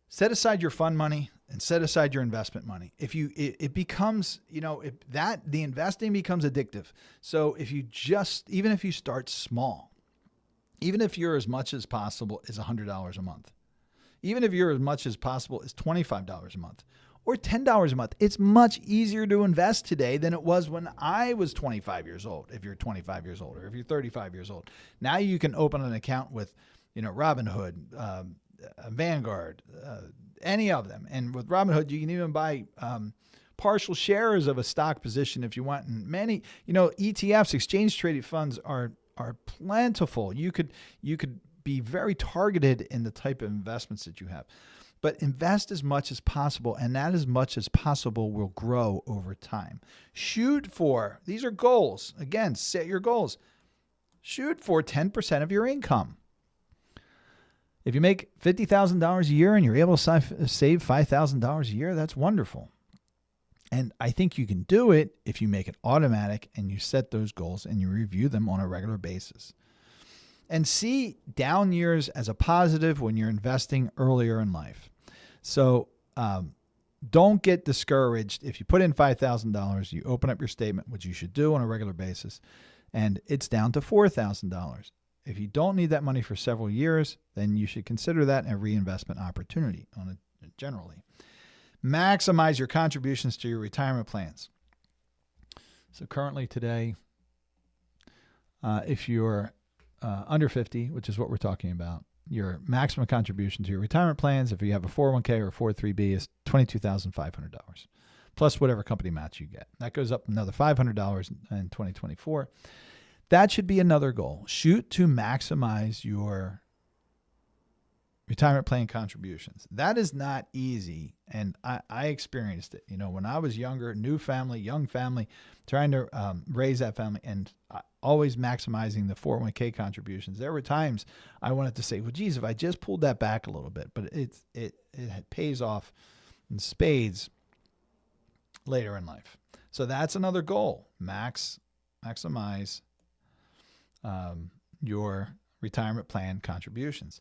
Speaker 1: Set aside your fund money and set aside your investment money. It becomes, the investing becomes addictive. So even if you start small, even if you're as much as possible is $100 a month, even if you're as much as possible is $25 a month or $10 a month, it's much easier to invest today than it was when I was 25 years old. If you're 25 years old or if you're 35 years old, now you can open an account with, Robinhood, Vanguard, any of them. And with Robinhood, you can even buy partial shares of a stock position if you want. And many, ETFs, exchange traded funds are plentiful. You could be very targeted in the type of investments that you have. But invest as much as possible, and that as much as possible will grow over time. These are goals. Again, set your goals. Shoot for 10% of your income. If you make $50,000 a year and you're able to save $5,000 a year, that's wonderful. And I think you can do it if you make it automatic and you set those goals and you review them on a regular basis. And see down years as a positive when you're investing earlier in life. So don't get discouraged. If you put in $5,000, you open up your statement, which you should do on a regular basis, and it's down to $4,000. If you don't need that money for several years, then you should consider that a reinvestment opportunity generally. Maximize your contributions to your retirement plans. So currently today, if you're under 50, which is what we're talking about, your maximum contribution to your retirement plans, if you have a 401k or a 403b, is $22,500, plus whatever company match you get. That goes up another $500 in 2024. That should be another goal. Shoot to maximize your retirement plan contributions. That is not easy. And I experienced it. When I was younger, new family, young family, trying to raise that family and always maximizing the 401k contributions. There were times I wanted to say, well, geez, if I just pulled that back a little bit, but it pays off in spades later in life. So that's another goal. Maximize your retirement plan contributions.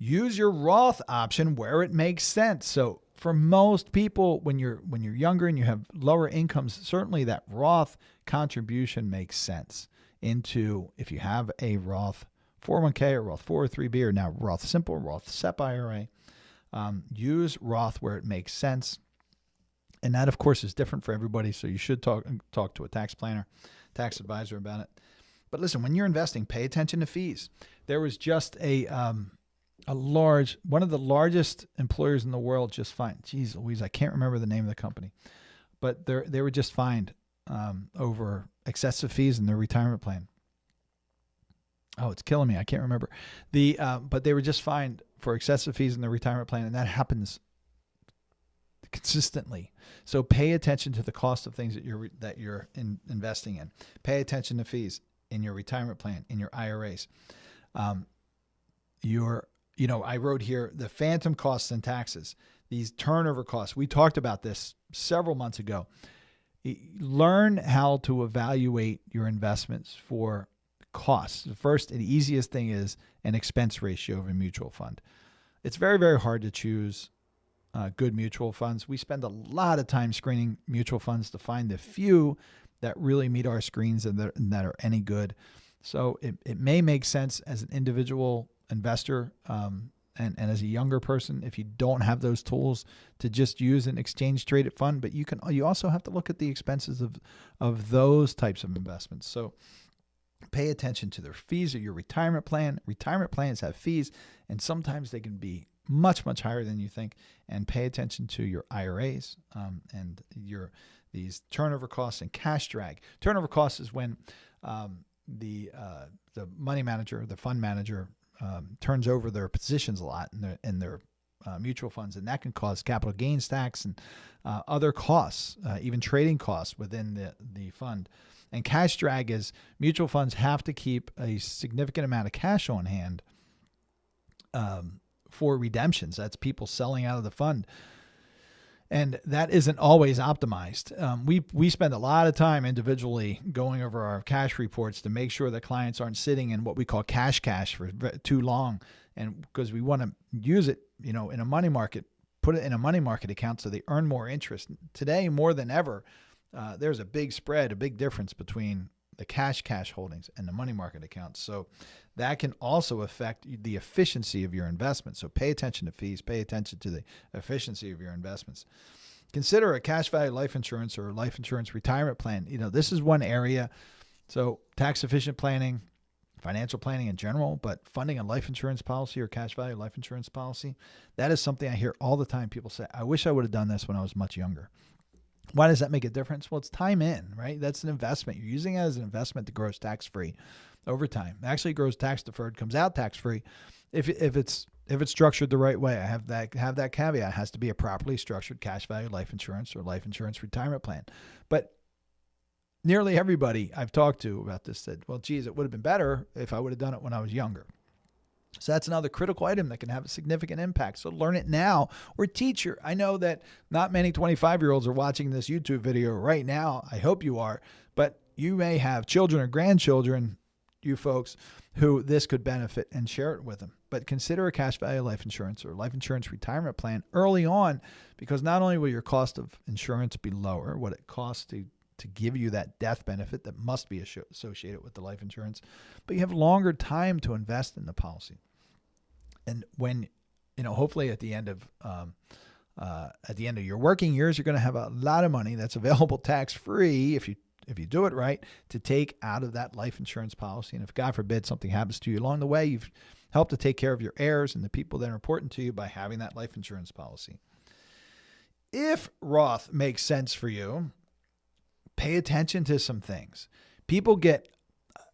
Speaker 1: Use your Roth option where it makes sense. So for most people, when you're younger and you have lower incomes, certainly that Roth contribution makes sense if you have a Roth 401k or Roth 403b or now Roth Simple, Roth SEP IRA, use Roth where it makes sense. And that, of course, is different for everybody. So you should talk to a tax planner, tax advisor about it. But listen, when you're investing, pay attention to fees. There was just one of the largest employers in the world just fined. Geez Louise, I can't remember the name of the company, but they were just fined over excessive fees in their retirement plan. Oh, it's killing me. I can't remember but they were just fined for excessive fees in the retirement plan, and that happens consistently. So pay attention to the cost of things that you're investing in. Pay attention to fees in your retirement plan, in your IRAs. I wrote here the phantom costs and taxes, these turnover costs. We talked about this several months ago. Learn how to evaluate your investments for costs. The first and easiest thing is an expense ratio of a mutual fund. It's very, very hard to choose good mutual funds. We spend a lot of time screening mutual funds to find the few that really meet our screens and that are any good. So it may make sense as an individual investor and as a younger person, if you don't have those tools, to just use an exchange traded fund. But you also have to look at the expenses of those types of investments. So pay attention to their fees of your retirement plan. Retirement plans have fees, and sometimes they can be much, much higher than you think. And pay attention to your IRAs and these turnover costs and cash drag. Turnover costs is when the money manager, the fund manager, turns over their positions a lot in their mutual funds, and that can cause capital gains tax and other costs, even trading costs within the fund. And cash drag is mutual funds have to keep a significant amount of cash on hand for redemptions. That's people selling out of the fund. And that isn't always optimized. We spend a lot of time individually going over our cash reports to make sure that clients aren't sitting in what we call cash for too long. And because we want to use it, in a money market, put it in a money market account so they earn more interest. Today, more than ever, there's a big spread, a big difference between the cash holdings and the money market accounts. So that can also affect the efficiency of your investments. So pay attention to fees, pay attention to the efficiency of your investments. Consider a cash value life insurance or life insurance retirement plan. This is one area. So tax efficient planning, financial planning in general, but funding a life insurance policy or cash value life insurance policy, that is something I hear all the time. People say, I wish I would have done this when I was much younger. Why does that make a difference? Well, it's time in, right? That's an investment. You're using it as an investment that grows tax-free over time. It actually grows tax-deferred, comes out tax-free if it's structured the right way. I have that caveat. It has to be a properly structured cash value life insurance or life insurance retirement plan. But nearly everybody I've talked to about this said, well, geez, it would have been better if I would have done it when I was younger. So that's another critical item that can have a significant impact. So learn it now or teach her. I know that not many 25-year-olds are watching this YouTube video right now. I hope you are. But you may have children or grandchildren, you folks, who this could benefit, and share it with them. But consider a cash value life insurance or life insurance retirement plan early on, because not only will your cost of insurance be lower, what it costs to give you that death benefit that must be associated with the life insurance, but you have longer time to invest in the policy. And when, hopefully at the end of your working years, you're going to have a lot of money that's available tax-free if you do it right to take out of that life insurance policy. And if God forbid something happens to you along the way, you've helped to take care of your heirs and the people that are important to you by having that life insurance policy. If Roth makes sense for you, pay attention to some things.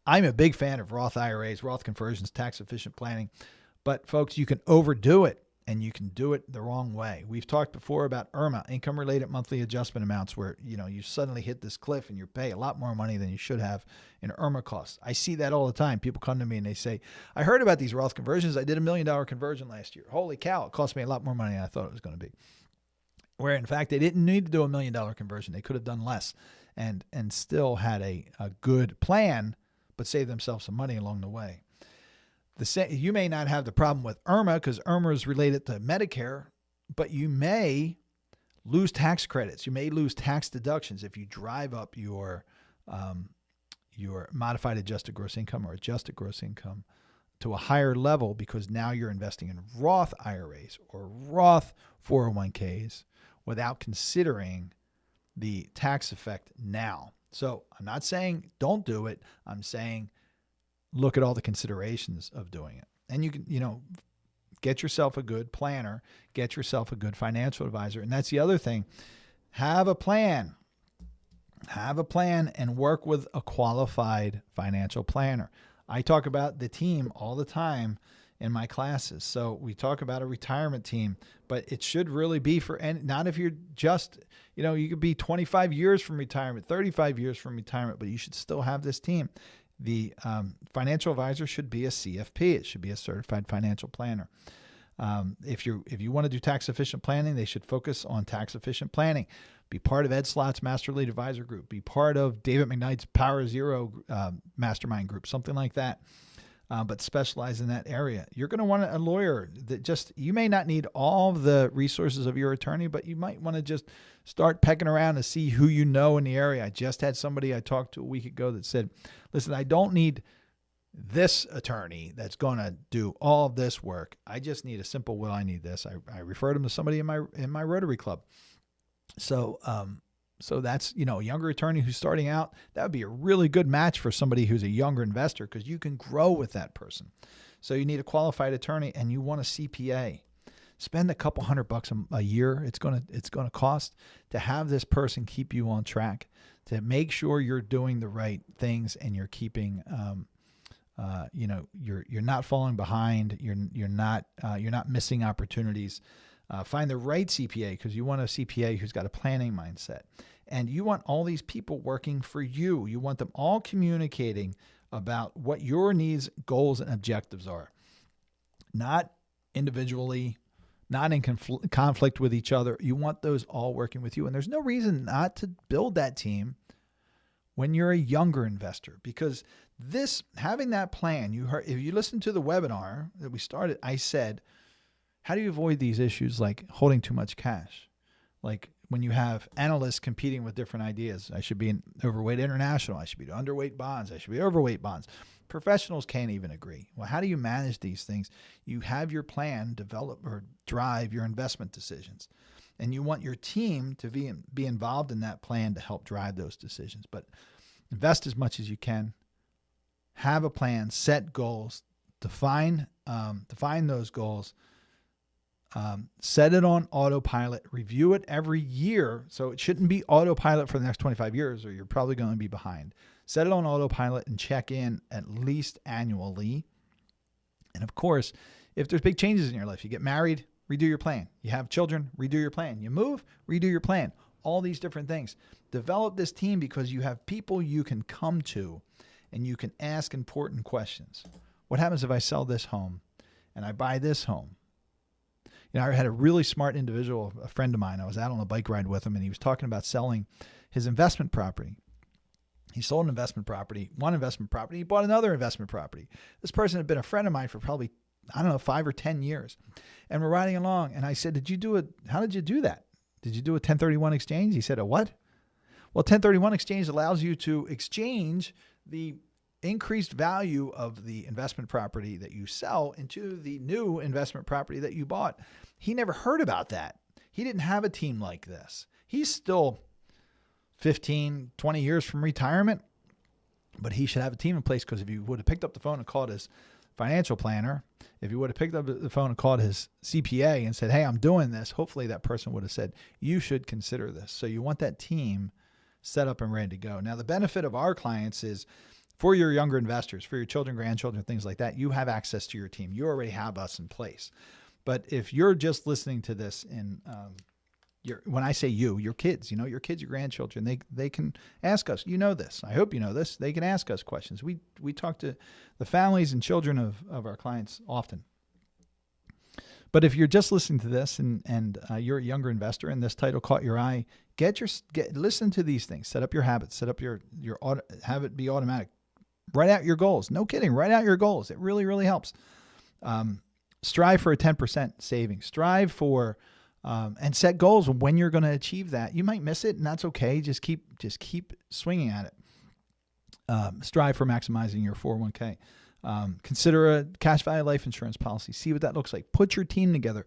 Speaker 1: I'm a big fan of Roth IRAs, Roth conversions, tax efficient planning, but folks, you can overdo it and you can do it the wrong way. We've talked before about IRMA, income related monthly adjustment amounts, where you suddenly hit this cliff and you pay a lot more money than you should have in IRMA costs. I see that all the time. People come to me and they say, I heard about these Roth conversions. I did $1 million conversion last year. Holy cow, it cost me a lot more money than I thought it was going to be. Where in fact, they didn't need to do $1 million conversion. They could have done less and still had a good plan, but saved themselves some money along the way. You may not have the problem with IRMA because IRMA is related to Medicare, but you may lose tax credits. You may lose tax deductions if you drive up your modified adjusted gross income or adjusted gross income to a higher level, because now you're investing in Roth IRAs or Roth 401ks without considering the tax effect now. So I'm not saying don't do it. I'm saying look at all the considerations of doing it. And you can, get yourself a good planner, get yourself a good financial advisor. And that's the other thing. Have a plan and work with a qualified financial planner. I talk about the team all the time in my classes. So we talk about a retirement team, but it should really be for, and not if you're just, you could be 25 years from retirement, 35 years from retirement, but you should still have this team. The financial advisor should be a CFP. It should be a certified financial planner. If you want to do tax efficient planning, they should focus on tax efficient planning. Be part of Ed Slott's Master Lead Advisor Group. Be part of David McKnight's Power Zero Mastermind Group, something like that. But specialize in that area. You're going to want a lawyer that you may not need all of the resources of your attorney, but you might want to just start pecking around to see who you know in the area. I just had somebody I talked to a week ago that said, listen, I don't need this attorney that's going to do all of this work. I just need a simple will. I need this. I referred him to somebody in my Rotary Club. So that's, a younger attorney who's starting out. That would be a really good match for somebody who's a younger investor because you can grow with that person. So you need a qualified attorney and you want a CPA. Spend a couple $100 a year. It's going to cost to have this person keep you on track, to make sure you're doing the right things and you're keeping, you're not falling behind. You're not missing opportunities. Find the right CPA because you want a CPA who's got a planning mindset. And you want all these people working for you. You want them all communicating about what your needs, goals, and objectives are. Not individually, not in conflict with each other. You want those all working with you. And there's no reason not to build that team when you're a younger investor, because having that plan, if you listen to the webinar that we started, I said, how do you avoid these issues like holding too much cash? Like when you have analysts competing with different ideas, I should be an overweight international. I should be underweight bonds. I should be overweight bonds. Professionals can't even agree. Well, how do you manage these things? You have your plan develop or drive your investment decisions. And you want your team to be involved in that plan to help drive those decisions. But invest as much as you can. Have a plan, set goals, define those goals. Set it on autopilot, review it every year. So it shouldn't be autopilot for the next 25 years or you're probably going to be behind. Set it on autopilot and check in at least annually. And of course, if there's big changes in your life, you get married, redo your plan. You have children, redo your plan. You move, redo your plan. All these different things. Develop this team because you have people you can come to and you can ask important questions. What happens if I sell this home and I buy this home? I had a really smart individual, a friend of mine. I was out on a bike ride with him, and he was talking about selling his investment property. He sold one investment property. He bought another investment property. This person had been a friend of mine for probably, 5 or 10 years. And we're riding along, and I said, how did you do that? Did you do a 1031 exchange? He said, a what? Well, 1031 exchange allows you to exchange the increased value of the investment property that you sell into the new investment property that you bought. He never heard about that. He didn't have a team like this. He's still 15, 20 years from retirement, but he should have a team in place because if he would have picked up the phone and called his financial planner, if he would have picked up the phone and called his CPA and said, hey, I'm doing this, hopefully that person would have said, you should consider this. So you want that team set up and ready to go. Now, the benefit of our clients is for your younger investors, for your children, grandchildren, things like that, you have access to your team. You already have us in place. But if you're just listening to this and when I say your kids, your kids, your grandchildren, they can ask us, this. I hope you know this. They can ask us questions. We talk to the families and children of our clients often. But if you're just listening to this and you're a younger investor and this title caught your eye, listen to these things. Set up your habits. Set up have it be automatic. Write out your goals. No kidding. Write out your goals. It really, really helps. Strive for a 10% savings. Strive for and set goals when you're going to achieve that. You might miss it, and that's okay. Just keep swinging at it. Strive for maximizing your 401k. Consider a cash value life insurance policy. See what that looks like. Put your team together.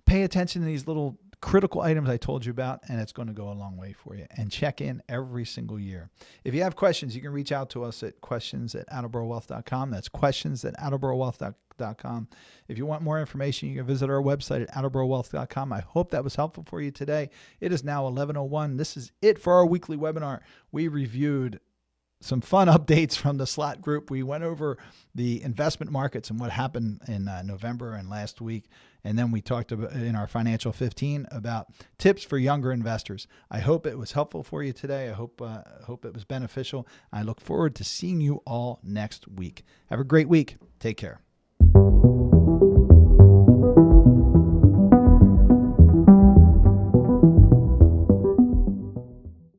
Speaker 1: Pay attention to these little critical items I told you about, and it's going to go a long way for you. And check in every single year. If you have questions, you can reach out to us at questions@attleborowealth.com. That's questions@attleborowealth.com. If you want more information, you can visit our website at attleborowealth.com. I hope that was helpful for you today. It is now 11:01. This is it for our weekly webinar. We reviewed some fun updates from the Slott group. We went over the investment markets and what happened in November and last week. And then we talked about in our Financial 15 about tips for younger investors. I hope it was helpful for you today. I hope it was beneficial. I look forward to seeing you all next week. Have a great week. Take care.